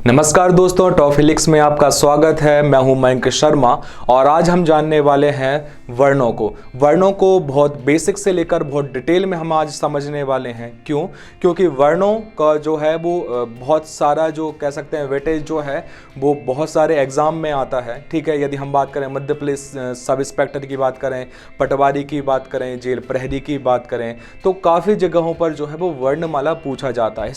नमस्कार दोस्तों, टॉफिलिक्स में आपका स्वागत है। मैं हूं मयंक शर्मा और आज हम जानने वाले हैं वर्णों को बहुत बेसिक से लेकर बहुत डिटेल में हम आज समझने वाले हैं। क्यों? क्योंकि वर्णों का जो है वो बहुत सारा जो कह सकते हैं वेटेज जो है वो बहुत सारे एग्जाम में आता है। ठीक है, यदि हम बात करें मध्य पुलिस सब इंस्पेक्टर की बात करें, पटवारी की बात करें, जेल प्रहरी की बात करें, तो काफ़ी जगहों पर जो है वो वर्णमाला पूछा जाता है।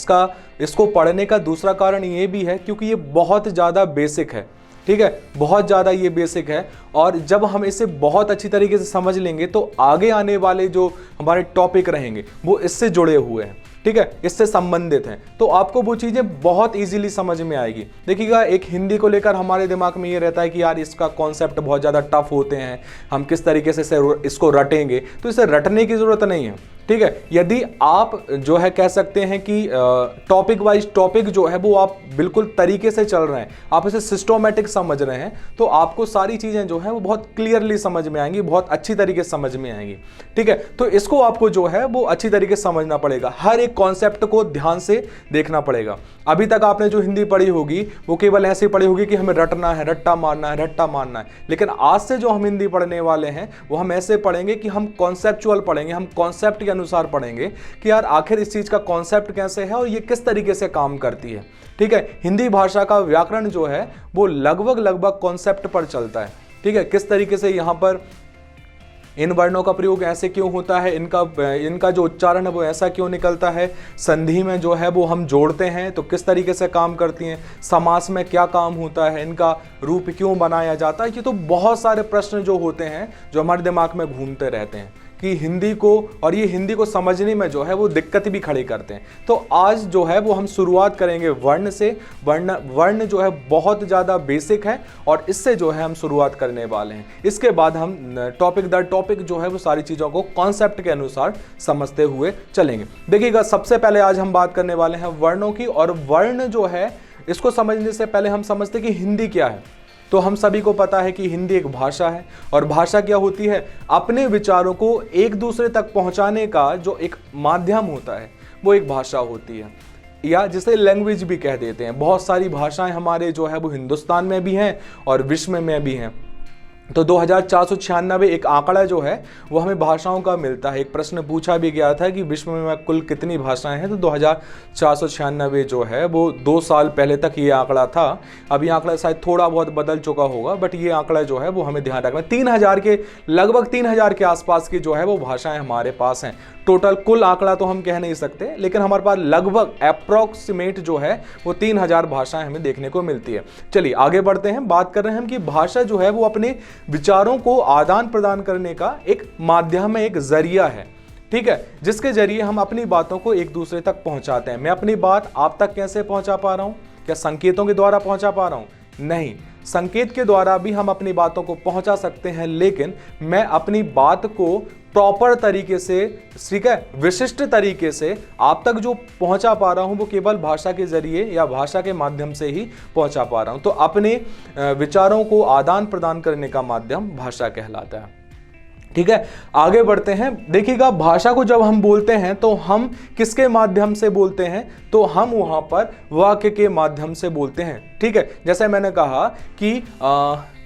इसको पढ़ने का दूसरा कारण ये भी है क्योंकि ये बहुत ज़्यादा बेसिक है। ठीक है, बहुत ज़्यादा ये बेसिक है और जब हम इसे बहुत अच्छी तरीके से समझ लेंगे तो आगे आने वाले जो हमारे टॉपिक रहेंगे वो इससे जुड़े हुए हैं। ठीक है, इससे संबंधित हैं, तो आपको वो चीज़ें बहुत इजीली समझ में आएगी। देखिएगा, एक हिंदी को लेकर हमारे दिमाग में ये रहता है कि यार इसका कॉन्सेप्ट बहुत ज़्यादा टफ होते हैं, हम किस तरीके से इसको रटेंगे। तो इसे रटने की ज़रूरत नहीं है। ठीक है, यदि आप जो है कह सकते हैं कि टॉपिक वाइज टॉपिक जो है वो आप बिल्कुल तरीके से चल रहे हैं, आप इसे सिस्टोमेटिक समझ रहे हैं, तो आपको सारी चीज़ें जो है वो बहुत क्लियरली समझ में आएंगी, बहुत अच्छी तरीके से समझ में आएंगी। ठीक है, तो इसको आपको जो है वो अच्छी तरीके से समझना पड़ेगा, हर एक कॉन्सेप्ट को ध्यान से देखना पड़ेगा। अभी तक आपने जो हिंदी पढ़ी होगी वो केवल ऐसे पढ़ी होगी कि हमें रटना है, रट्टा मारना है, रट्टा मारना है। लेकिन आज से जो हम हिंदी पढ़ने वाले हैं वो हम ऐसे पढ़ेंगे कि हम कॉन्सेप्चुअल पढ़ेंगे, हम कॉन्सेप्ट के अनुसार पढ़ेंगे कि यार आखिर इस चीज का कॉन्सेप्ट कैसे है और ये किस तरीके से काम करती है। ठीक है, हिंदी भाषा का व्याकरण जो है वो लगभग कॉन्सेप्ट पर चलता है। ठीक है, किस तरीके से यहाँ पर इन वर्णों का प्रयोग ऐसे क्यों होता है, इनका जो उच्चारण है वो ऐसा क्यों निकलता है, संधि में जो है वो हम जोड़ते हैं तो किस तरीके से काम करती हैं, समास में क्या काम होता है, इनका रूप क्यों बनाया जाता है। ये तो बहुत सारे प्रश्न जो होते हैं जो हमारे दिमाग में घूमते रहते हैं कि हिंदी को समझने में जो है वो दिक्कत भी खड़ी करते हैं। तो आज जो है वो हम शुरुआत करेंगे वर्ण से। वर्ण जो है बहुत ज़्यादा बेसिक है और इससे जो है हम शुरुआत करने वाले हैं। इसके बाद हम टॉपिक दर टॉपिक जो है वो सारी चीज़ों को कॉन्सेप्ट के अनुसार समझते हुए चलेंगे। देखिएगा, सबसे पहले आज हम बात करने वाले हैं वर्णों की। और वर्ण जो है इसको समझने से पहले हम समझते कि हिंदी क्या है। तो हम सभी को पता है कि हिंदी एक भाषा है और भाषा क्या होती है, अपने विचारों को एक दूसरे तक पहुंचाने का जो एक माध्यम होता है वो एक भाषा होती है, या जिसे लैंग्वेज भी कह देते हैं। बहुत सारी भाषाएं हमारे जो है वो हिंदुस्तान में भी हैं और विश्व में भी हैं। तो 2496 एक आंकड़ा जो है वो हमें भाषाओं का मिलता है। एक प्रश्न पूछा भी गया था कि विश्व में कुल कितनी भाषाएं हैं, तो 2496 जो है वो 2 साल पहले तक ये आंकड़ा था। अब ये आंकड़ा शायद थोड़ा बहुत बदल चुका होगा, बट ये आंकड़ा जो है वो हमें ध्यान रखना है। 3000 के लगभग 3000 के आसपास की जो है वो भाषाएं हमारे पास हैं। टोटल कुल आंकड़ा तो हम कह नहीं सकते, लेकिन हमारे पास लगभग अप्रॉक्सीमेट जो है वो 3000 भाषाएं हमें देखने को मिलती है। चलिए आगे बढ़ते हैं। बात कर रहे हैं हम कि भाषा जो है वो अपने विचारों को आदान प्रदान करने का एक माध्यम है, एक जरिया है। ठीक है, जिसके जरिए हम अपनी बातों को एक दूसरे तक पहुंचाते हैं। मैं अपनी बात आप तक कैसे पहुंचा पा रहा हूं? क्या संकेतों के द्वारा पहुंचा पा रहा हूं? नहीं, संकेत के द्वारा भी हम अपनी बातों को पहुंचा सकते हैं, लेकिन मैं अपनी बात को प्रॉपर तरीके से, ठीक है, विशिष्ट तरीके से आप तक जो पहुंचा पा रहा हूं वो केवल भाषा के जरिए या भाषा के माध्यम से ही पहुंचा पा रहा हूं। तो अपने विचारों को आदान प्रदान करने का माध्यम भाषा कहलाता है। ठीक है, आगे बढ़ते हैं। देखिएगा, भाषा को जब हम बोलते हैं तो हम किसके माध्यम से बोलते हैं? तो हम वहां पर वाक्य के माध्यम से बोलते हैं। ठीक है, जैसे मैंने कहा कि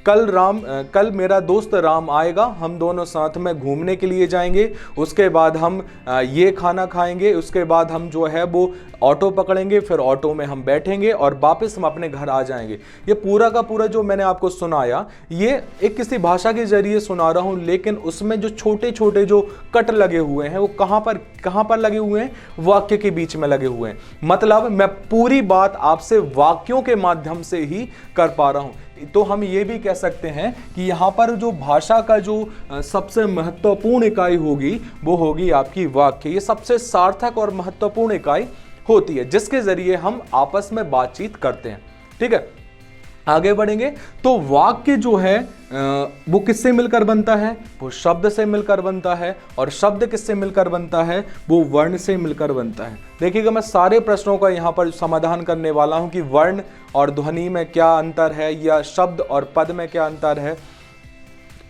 कल मेरा दोस्त राम आएगा, हम दोनों साथ में घूमने के लिए जाएंगे, उसके बाद हम ये खाना खाएंगे, उसके बाद हम जो है वो ऑटो पकड़ेंगे, फिर ऑटो में हम बैठेंगे और वापस हम अपने घर आ जाएंगे। ये पूरा का पूरा जो मैंने आपको सुनाया ये एक किसी भाषा के जरिए सुना रहा हूँ, लेकिन उसमें जो छोटे छोटे जो कट लगे हुए हैं वो कहाँ पर लगे हुए हैं? वाक्य के बीच में लगे हुए हैं। मतलब मैं पूरी बात आपसे वाक्यों के माध्यम से ही कर पा रहा हूँ। तो हम ये भी कह सकते हैं कि यहाँ पर जो भाषा का जो सबसे महत्वपूर्ण इकाई होगी वो होगी आपकी वाक्य। ये सबसे सार्थक और महत्वपूर्ण इकाई होती है जिसके जरिए हम आपस में बातचीत करते हैं। ठीक है, आगे बढ़ेंगे। तो वाक्य जो है वो किससे मिलकर बनता है? वो शब्द से मिलकर बनता है। और शब्द किससे मिलकर बनता है? वो वर्ण से मिलकर बनता है। देखिएगा, मैं सारे प्रश्नों का यहाँ पर समाधान करने वाला हूँ कि वर्ण और ध्वनि में क्या अंतर है या शब्द और पद में क्या अंतर है।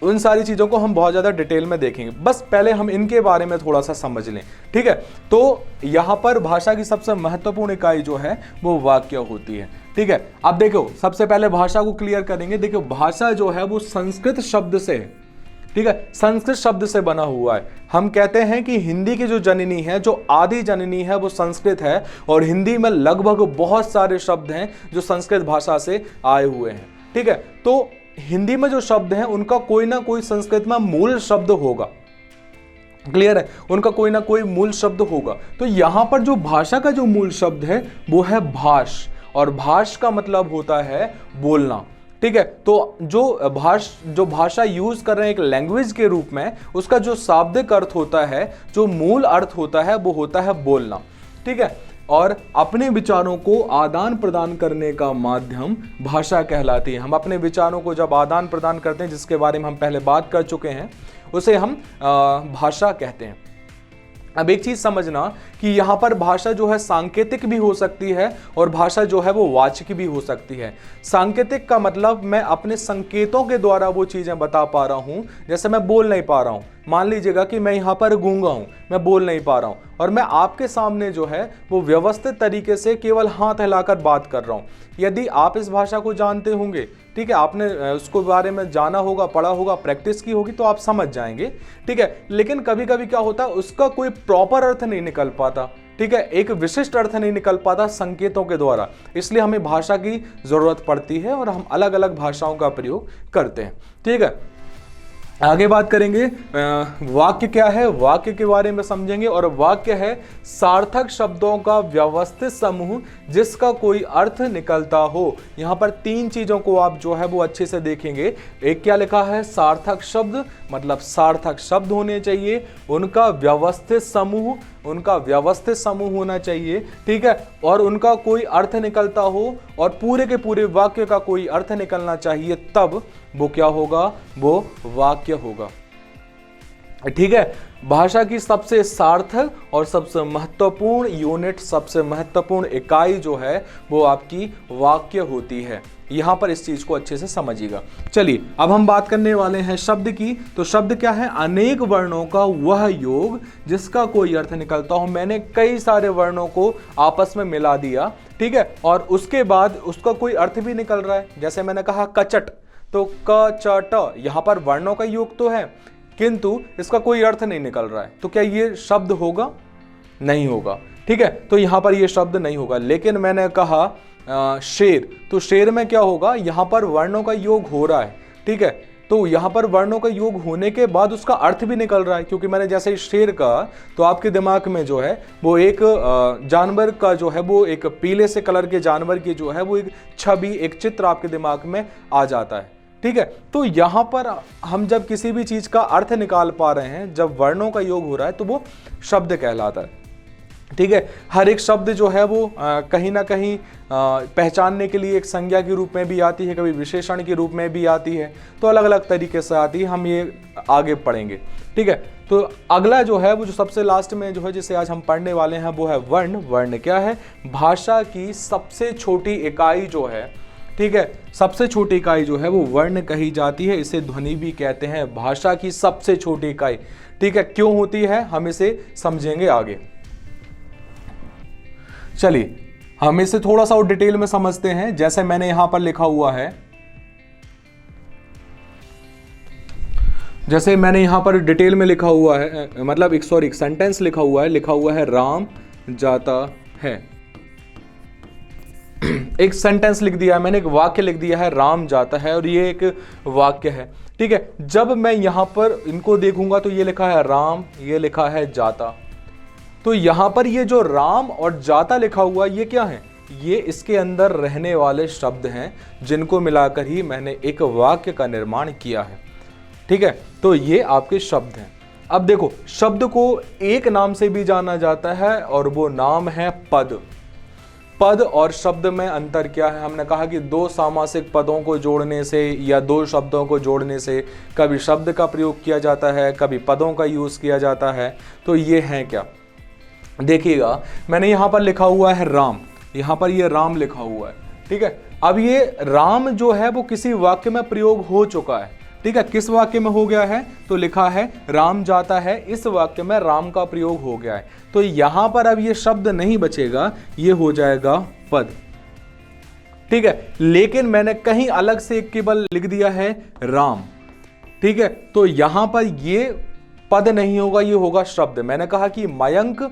उन सारी चीज़ों को हम बहुत ज़्यादा डिटेल में देखेंगे, बस पहले हम इनके बारे में थोड़ा सा समझ लें। ठीक है, तो यहाँ पर भाषा की सबसे महत्वपूर्ण इकाई जो है वो वाक्य होती है। ठीक है, अब देखो सबसे पहले भाषा को क्लियर करेंगे। देखो भाषा जो है वो संस्कृत शब्द से है, ठीक है, संस्कृत शब्द से बना हुआ है। हम कहते हैं कि हिंदी की जो जननी है, जो आदि जननी है, वो संस्कृत है, और हिंदी में लगभग बहुत सारे शब्द हैं जो संस्कृत भाषा से आए हुए हैं, ठीक है। तो हिंदी में जो शब्द हैं उनका कोई ना कोई संस्कृत में मूल शब्द होगा, क्लियर है, उनका कोई ना कोई मूल शब्द होगा। तो यहां पर जो भाषा का जो मूल शब्द है वो है भाष, और भाष का मतलब होता है बोलना, ठीक है। तो जो भाषा यूज कर रहे हैं एक लैंग्वेज के रूप में, उसका जो शाब्दिक अर्थ होता है, जो मूल अर्थ होता है, वो होता है बोलना, ठीक है। और अपने विचारों को आदान प्रदान करने का माध्यम भाषा कहलाती है। हम अपने विचारों को जब आदान प्रदान करते हैं, जिसके बारे में हम पहले बात कर चुके हैं, उसे हम भाषा कहते हैं। अब एक चीज समझना कि यहाँ पर भाषा जो है सांकेतिक भी हो सकती है, और भाषा जो है वो वाचिक भी हो सकती है। सांकेतिक का मतलब मैं अपने संकेतों के द्वारा वो चीजें बता पा रहा हूँ। जैसे मैं बोल नहीं पा रहा हूँ, मान लीजिएगा कि मैं यहाँ पर गूंगा हूँ, मैं बोल नहीं पा रहा हूँ, और मैं आपके सामने जो है वो व्यवस्थित तरीके से केवल हाथ हिलाकर बात कर रहा हूँ। यदि आप इस भाषा को जानते होंगे, ठीक है, आपने उसको बारे में जाना होगा, पढ़ा होगा, प्रैक्टिस की होगी, तो आप समझ जाएंगे, ठीक है। लेकिन कभी कभी क्या होता है, उसका कोई प्रॉपर अर्थ नहीं निकल पाता, ठीक है, एक विशिष्ट अर्थ नहीं निकल पाता संकेतों के द्वारा। इसलिए हमें भाषा की जरूरत पड़ती है, और हम अलग अलग भाषाओं का प्रयोग करते हैं, ठीक है। आगे बात करेंगे वाक्य क्या है, वाक्य के बारे में समझेंगे। और वाक्य है सार्थक शब्दों का व्यवस्थित समूह जिसका कोई अर्थ निकलता हो। यहाँ पर तीन चीजों को आप जो है वो अच्छे से देखेंगे। एक क्या लिखा है, सार्थक शब्द, मतलब सार्थक शब्द होने चाहिए, उनका व्यवस्थित समूह, उनका व्यवस्थित समूह होना चाहिए, ठीक है, और उनका कोई अर्थ निकलता हो, और पूरे के पूरे वाक्य का कोई अर्थ निकलना चाहिए, तब वो क्या होगा, वो वाक्य होगा, ठीक है। भाषा की सबसे सार्थक और सबसे महत्वपूर्ण यूनिट, सबसे महत्वपूर्ण इकाई जो है वो आपकी वाक्य होती है। यहां पर इस चीज को अच्छे से समझिएगा। चलिए अब हम बात करने वाले हैं शब्द की। तो शब्द क्या है, अनेक वर्णों का वह योग जिसका कोई अर्थ निकलता हो। मैंने कई सारे वर्णों को आपस में मिला दिया, ठीक है, और उसके बाद उसका कोई अर्थ भी निकल रहा है। जैसे मैंने कहा कचट, तो क च ट, यहां पर वर्णों का योग तो है, किंतु इसका कोई अर्थ नहीं निकल रहा है। तो क्या ये शब्द होगा? नहीं होगा, ठीक है। तो यहां पर ये शब्द नहीं होगा। लेकिन मैंने कहा शेर, तो शेर में क्या होगा, यहां पर वर्णों का योग हो रहा है, ठीक है। तो यहां पर वर्णों का योग होने के बाद उसका अर्थ भी निकल रहा है, क्योंकि मैंने जैसे शेर कहा तो आपके दिमाग में जो है वो एक जानवर का जो है वो एक पीले से कलर के जानवर की जो है वो एक छवि, एक चित्र आपके दिमाग में आ जाता है, ठीक है। तो यहां पर हम जब किसी भी चीज का अर्थ निकाल पा रहे हैं, जब वर्णों का योग हो रहा है, तो वो शब्द कहलाता है, ठीक है। हर एक शब्द जो है वो कहीं ना कहीं पहचानने के लिए एक संज्ञा के रूप में भी आती है, कभी विशेषण के रूप में भी आती है, तो अलग अलग तरीके से आती है। हम ये आगे पढ़ेंगे, ठीक है। तो अगला जो है वो जो सबसे लास्ट में जो है जिसे आज हम पढ़ने वाले हैं वो है वर्ण। वर्ण क्या है, भाषा की सबसे छोटी इकाई जो है, ठीक है, सबसे छोटी इकाई जो है वो वर्ण कही जाती है। इसे ध्वनि भी कहते हैं, भाषा की सबसे छोटी इकाई, ठीक है। क्यों होती है हम इसे समझेंगे आगे। चलिए हम इसे थोड़ा सा और डिटेल में समझते हैं। जैसे मैंने यहां पर लिखा हुआ है, जैसे मैंने यहां पर डिटेल में लिखा हुआ है, मतलब एक सेंटेंस लिखा हुआ है राम जाता है। एक सेंटेंस लिख दिया है मैंने, एक वाक्य लिख दिया है राम जाता है, और ये एक वाक्य है, ठीक है। जब मैं यहां पर इनको देखूंगा तो ये लिखा है राम, ये लिखा है जाता। तो यहां पर ये जो राम और जाता लिखा हुआ ये क्या है, ये इसके अंदर रहने वाले शब्द हैं, जिनको मिलाकर ही मैंने एक वाक्य का निर्माण किया है, ठीक है। तो ये आपके शब्द हैं। अब देखो, शब्द को एक नाम से भी जाना जाता है, और वो नाम है पद। पद और शब्द में अंतर क्या है, हमने कहा कि दो सामासिक पदों को जोड़ने से या दो शब्दों को जोड़ने से कभी शब्द का प्रयोग किया जाता है, कभी पदों का यूज किया जाता है। तो ये है क्या, देखिएगा मैंने यहां पर लिखा हुआ है राम, यहां पर ये राम लिखा हुआ है, ठीक है। अब ये राम जो है वो किसी वाक्य में प्रयोग हो चुका है, ठीक है। किस वाक्य में हो गया है, तो लिखा है राम जाता है, इस वाक्य में राम का प्रयोग हो गया है। तो यहां पर अब ये शब्द नहीं बचेगा, ये हो जाएगा पद, ठीक है, लेकिन मैंने कहीं अलग से केवल लिख दिया है राम। ठीक है, तो यहां पर ये पद नहीं होगा, ये होगा शब्द। मैंने कहा कि मयंक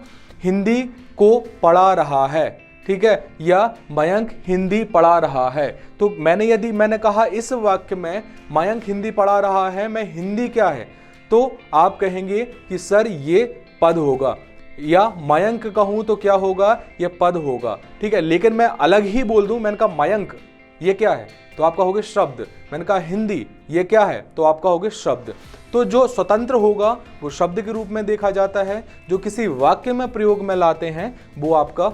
हिंदी को पढ़ा रहा है, ठीक है, या मयंक हिंदी पढ़ा रहा है। तो मैंने कहा इस वाक्य में मयंक हिंदी पढ़ा रहा है, मैं हिंदी क्या है, तो आप कहेंगे कि सर ये पद होगा, या मयंक कहूं तो क्या होगा, ये पद होगा। ठीक है, लेकिन मैं अलग ही बोल दूं, मैंने कहा मयंक ये क्या है, तो आप कहोगे शब्द। मैंने कहा हिंदी ये क्या है, तो आप कहोगे शब्द। तो जो स्वतंत्र होगा वो शब्द के रूप में देखा जाता है, जो किसी वाक्य में प्रयोग में लाते हैं वो आपका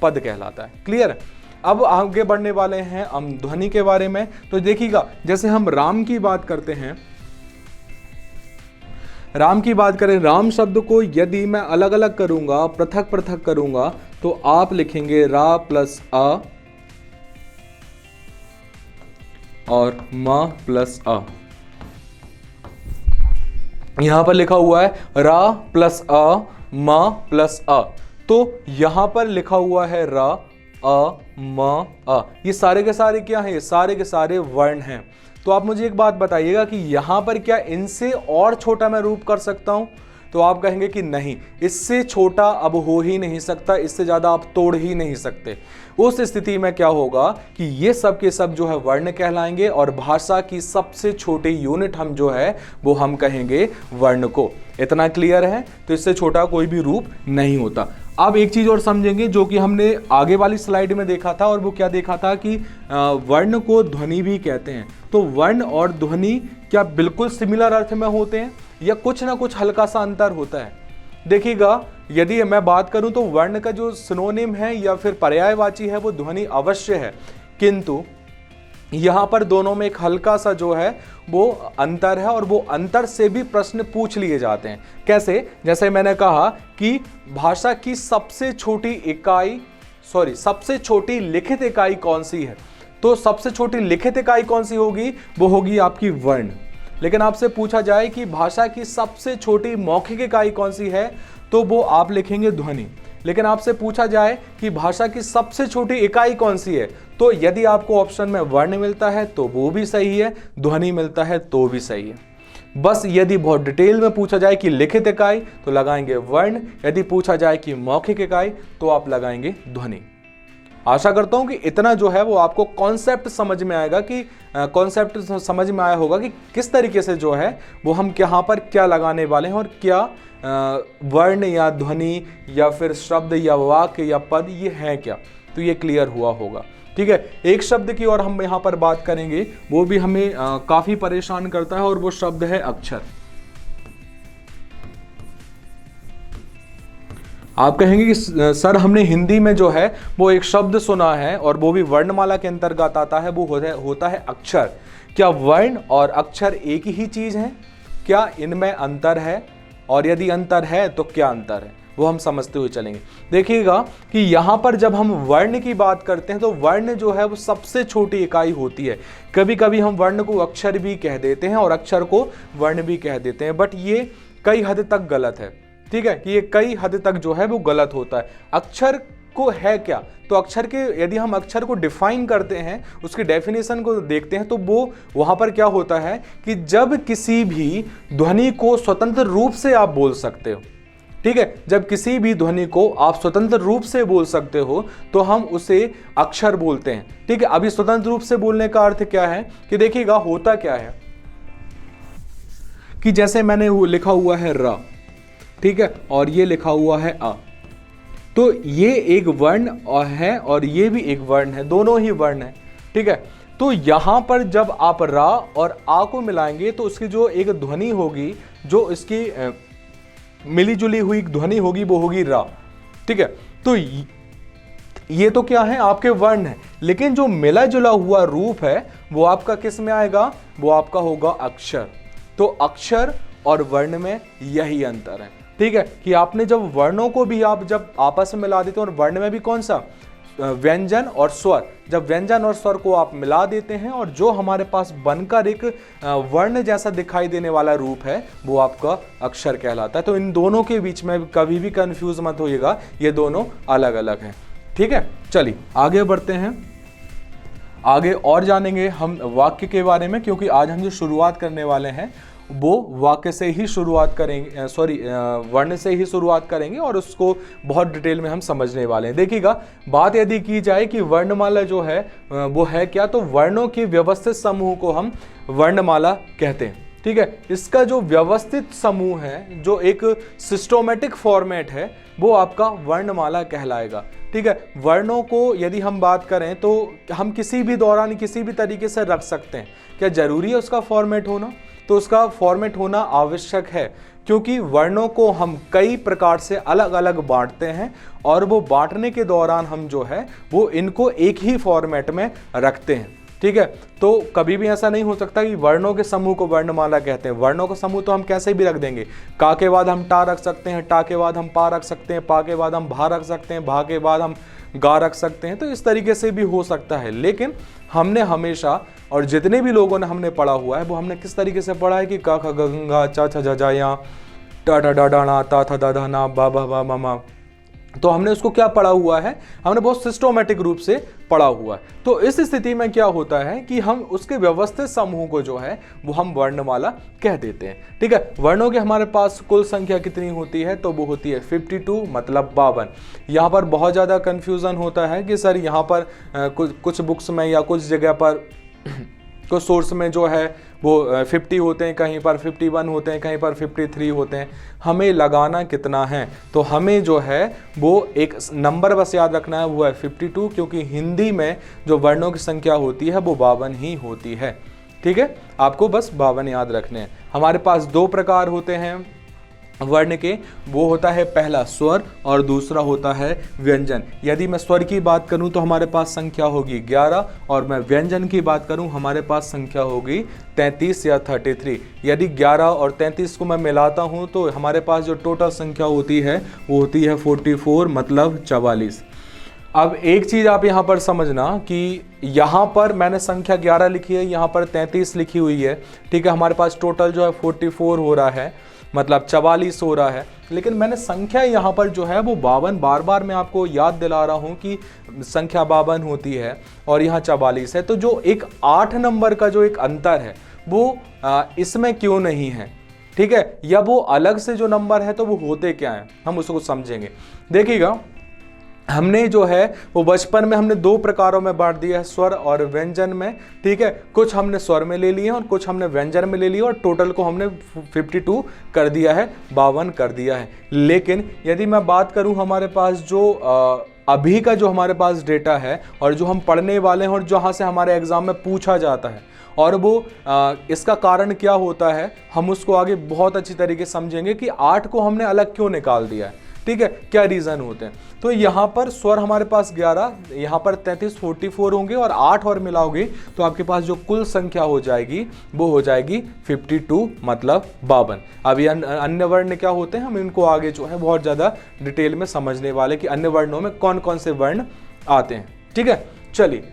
पद कहलाता है। क्लियर? अब आगे बढ़ने वाले हैं हम ध्वनि के बारे में। तो देखिएगा, जैसे हम राम की बात करते हैं, राम की बात करें, राम शब्द को यदि मैं अलग अलग करूंगा, पृथक पृथक करूंगा, तो आप लिखेंगे रा प्लस अ और म प्लस अ। यहां पर लिखा हुआ है रा प्लस अ म प्लस अ, तो यहां पर लिखा हुआ है रा अ म अ। ये सारे के सारे क्या हैं, ये सारे के सारे वर्ण हैं। तो आप मुझे एक बात बताइएगा कि यहां पर क्या इनसे और छोटा मैं रूप कर सकता हूं, तो आप कहेंगे कि नहीं, इससे छोटा अब हो ही नहीं सकता, इससे ज्यादा आप तोड़ ही नहीं सकते। उस स्थिति में क्या होगा कि ये सब के सब जो है वर्ण कहलाएंगे, और भाषा की सबसे छोटी यूनिट हम जो है वो हम कहेंगे वर्ण को। इतना क्लियर है? तो इससे छोटा कोई भी रूप नहीं होता। अब एक चीज और समझेंगे जो कि हमने आगे वाली स्लाइड में देखा था, और वो क्या देखा था कि वर्ण को ध्वनि भी कहते हैं। तो वर्ण और ध्वनि क्या बिल्कुल सिमिलर अर्थ में होते हैं, या कुछ ना कुछ हल्का सा अंतर होता है? देखिएगा, यदि मैं बात करूं तो वर्ण का जो सिनोनिम है या फिर पर्यायवाची है वो ध्वनि अवश्य है, किंतु यहां पर दोनों में एक हल्का सा जो है वो अंतर है, और वो अंतर से भी प्रश्न पूछ लिए जाते हैं। कैसे? जैसे मैंने कहा कि भाषा की सबसे छोटी इकाई, सबसे छोटी लिखित इकाई कौन सी है, तो सबसे छोटी लिखित इकाई कौन सी होगी, वो होगी आपकी वर्ण। लेकिन आपसे पूछा जाए कि भाषा की सबसे छोटी मौखिक इकाई कौन सी है, तो वो आप लिखेंगे ध्वनि। लेकिन आपसे पूछा जाए कि भाषा की सबसे छोटी इकाई कौन सी है, तो यदि आपको ऑप्शन में वर्ण मिलता है तो वो भी सही है, ध्वनि मिलता है तो भी सही है। बस यदि बहुत डिटेल में पूछा जाए कि लिखित इकाई तो लगाएंगे वर्ण, यदि पूछा जाए कि मौखिक इकाई तो आप लगाएंगे ध्वनि। आशा करता हूं कि इतना जो है वो आपको कॉन्सेप्ट समझ में आएगा, कि कॉन्सेप्ट समझ में आया होगा कि किस तरीके से जो है वो हम यहाँ पर क्या लगाने वाले हैं, और क्या वर्ण या ध्वनि या फिर शब्द या वाक्य या पद ये है क्या, तो ये क्लियर हुआ होगा। ठीक है, एक शब्द की और हम यहाँ पर बात करेंगे, वो भी हमें काफी परेशान करता है, और वो शब्द है अक्षर। आप कहेंगे कि सर हमने हिंदी में जो है वो एक शब्द सुना है और वो भी वर्णमाला के अंतर्गत आता है, वो होता है अक्षर। क्या वर्ण और अक्षर एक ही चीज है? क्या इनमें अंतर है? और यदि अंतर है तो क्या अंतर है, वो हम समझते हुए चलेंगे। देखिएगा कि यहाँ पर जब हम वर्ण की बात करते हैं तो वर्ण जो है वो सबसे छोटी इकाई होती है। कभी कभी हम वर्ण को अक्षर भी कह देते हैं और अक्षर को वर्ण भी कह देते हैं, बट ये कई हद तक गलत है। ठीक है, कि ये कई हद तक जो है वो गलत होता है। अक्षर को है क्या, तो अक्षर के यदि हम अक्षर को डिफाइन करते हैं, उसकी डेफिनेशन को देखते हैं, तो वो वहां पर क्या होता है कि जब किसी भी ध्वनि को स्वतंत्र रूप से आप बोल सकते हो। ठीक है, जब किसी भी ध्वनि को आप स्वतंत्र रूप से बोल सकते हो तो हम उसे अक्षर बोलते हैं। ठीक है, अभी स्वतंत्र रूप से बोलने का अर्थ क्या है कि देखिएगा होता क्या है कि जैसे मैंने लिखा हुआ है र, ठीक है, और ये लिखा हुआ है अ, तो ये एक वर्ण है और ये भी एक वर्ण है, दोनों ही वर्ण है। ठीक है, तो यहां पर जब आप रा और आ को मिलाएंगे तो उसकी जो एक ध्वनि होगी, जो इसकी मिली जुली हुई ध्वनि होगी, वो होगी रा। ठीक है, तो ये तो क्या है, आपके वर्ण है, लेकिन जो मिला जुला हुआ रूप है वो आपका किस में आएगा, वो आपका होगा अक्षर। तो अक्षर और वर्ण में यही अंतर है। ठीक है, कि आपने जब वर्णों को भी आप जब आपस में मिला देते हैं, और वर्ण में भी कौन सा, व्यंजन और स्वर, जब व्यंजन और स्वर को आप मिला देते हैं और जो हमारे पास बनकर एक वर्ण जैसा दिखाई देने वाला रूप है वो आपका अक्षर कहलाता है। तो इन दोनों के बीच में कभी भी कंफ्यूज मत होइएगा, ये दोनों अलग अलग हैं। ठीक है, चलिए आगे बढ़ते हैं। आगे और जानेंगे हम वाक्य के बारे में, क्योंकि आज हम जो शुरुआत करने वाले हैं वो वाक्य से ही शुरुआत करेंगे, वर्ण से ही शुरुआत करेंगे और उसको बहुत डिटेल में हम समझने वाले हैं। देखिएगा, बात यदि की जाए कि वर्णमाला जो है वो है क्या, तो वर्णों के व्यवस्थित समूह को हम वर्णमाला कहते हैं। ठीक है, इसका जो व्यवस्थित समूह है, जो एक सिस्टोमेटिक फॉर्मेट है, वो आपका वर्णमाला कहलाएगा। ठीक है, वर्णों को यदि हम बात करें तो हम किसी भी दौरान किसी भी तरीके से रख सकते हैं। क्या जरूरी है उसका फॉर्मेट होना? तो उसका फॉर्मेट होना आवश्यक है, क्योंकि वर्णों को हम कई प्रकार से अलग अलग बांटते हैं और वो बांटने के दौरान हम जो है वो इनको एक ही फॉर्मेट में रखते हैं। ठीक है, तो कभी भी ऐसा नहीं हो सकता कि वर्णों के समूह को वर्णमाला कहते हैं। वर्णों का समूह तो हम कैसे भी रख देंगे। का के बाद हम टा रख सकते हैं, टा के बाद हम पा रख सकते हैं, पा के बाद हम भा रख सकते हैं, भा के बाद हम गा रख सकते हैं। तो इस तरीके से भी हो सकता है, लेकिन हमने हमेशा और जितने भी लोगों ने हमने पढ़ा हुआ है वो हमने किस तरीके से पढ़ा है कि का ख ग घ चा छ झ झा या टा टा डा डा ना ता था दा धा ना बा बा बा मा मा। तो हमने उसको क्या पढ़ा हुआ है, हमने बहुत सिस्टोमेटिक रूप से पढ़ा हुआ है। तो इस स्थिति में क्या होता है कि हम उसके व्यवस्थित समूह को जो है वो हम वर्णमाला कह देते हैं। ठीक है, वर्णों के हमारे पास कुल संख्या कितनी होती है, तो वो होती है 52, मतलब 52। यहाँ पर बहुत ज़्यादा कन्फ्यूज़न होता है कि सर यहाँ पर कुछ बुक्स में या कुछ जगह पर कुछ सोर्स में जो है वो 50 होते हैं, कहीं पर 51 होते हैं, कहीं पर 53 होते हैं। हमें लगाना कितना है, तो हमें जो है वो एक नंबर बस याद रखना है, वो है 52, क्योंकि हिंदी में जो वर्णों की संख्या होती है वो 52 ही होती है। ठीक है, आपको बस 52 याद रखने हैं। हमारे पास दो प्रकार होते हैं वर्ण के, वो होता है पहला स्वर और दूसरा होता है व्यंजन। यदि मैं स्वर की बात करूं तो हमारे पास संख्या होगी 11, और मैं व्यंजन की बात करूं हमारे पास संख्या होगी 33 या 33। यदि 11 और 33 को मैं मिलाता हूं तो हमारे पास जो टोटल संख्या होती है वो होती है 44, मतलब 44। अब एक चीज़ आप यहाँ पर समझना कि यहाँ पर मैंने संख्या 11 लिखी है, यहाँ पर 33 लिखी हुई है। ठीक है, हमारे पास टोटल जो है 44 हो रहा है, मतलब 44 हो रहा है, लेकिन मैंने संख्या यहाँ पर जो है वो 52, बार बार मैं आपको याद दिला रहा हूँ कि संख्या 52 होती है और यहाँ 44 है। तो जो एक 8 नंबर का जो एक अंतर है वो इसमें क्यों नहीं है? ठीक है, या वो अलग से जो नंबर है तो वो होते क्या हैं, हम उसको समझेंगे। देखिएगा, हमने जो है वो बचपन में हमने दो प्रकारों में बांट दिया है, स्वर और व्यंजन में। ठीक है, कुछ हमने स्वर में ले लिए और कुछ हमने व्यंजन में ले लिए और टोटल को हमने 52 कर दिया है, 52 कर दिया है। लेकिन यदि मैं बात करूं हमारे पास जो अभी का जो हमारे पास डेटा है और जो हम पढ़ने वाले हैं और जहाँ से हमारे एग्जाम में पूछा जाता है, और वो इसका कारण क्या होता है, हम उसको आगे बहुत अच्छी तरीके से समझेंगे कि 8 को हमने अलग क्यों निकाल दिया है। ठीक है, क्या रीज़न होते हैं। तो यहाँ पर स्वर हमारे पास 11, यहाँ पर 33, 44 होंगे और 8 और मिलाओगे तो आपके पास जो कुल संख्या हो जाएगी वो हो जाएगी 52, मतलब 52। अब ये अन्य वर्ण क्या होते हैं, हम इनको आगे जो है बहुत ज़्यादा डिटेल में समझने वाले कि अन्य वर्णों में कौन कौन से वर्ण आते हैं। ठीक है, चलिए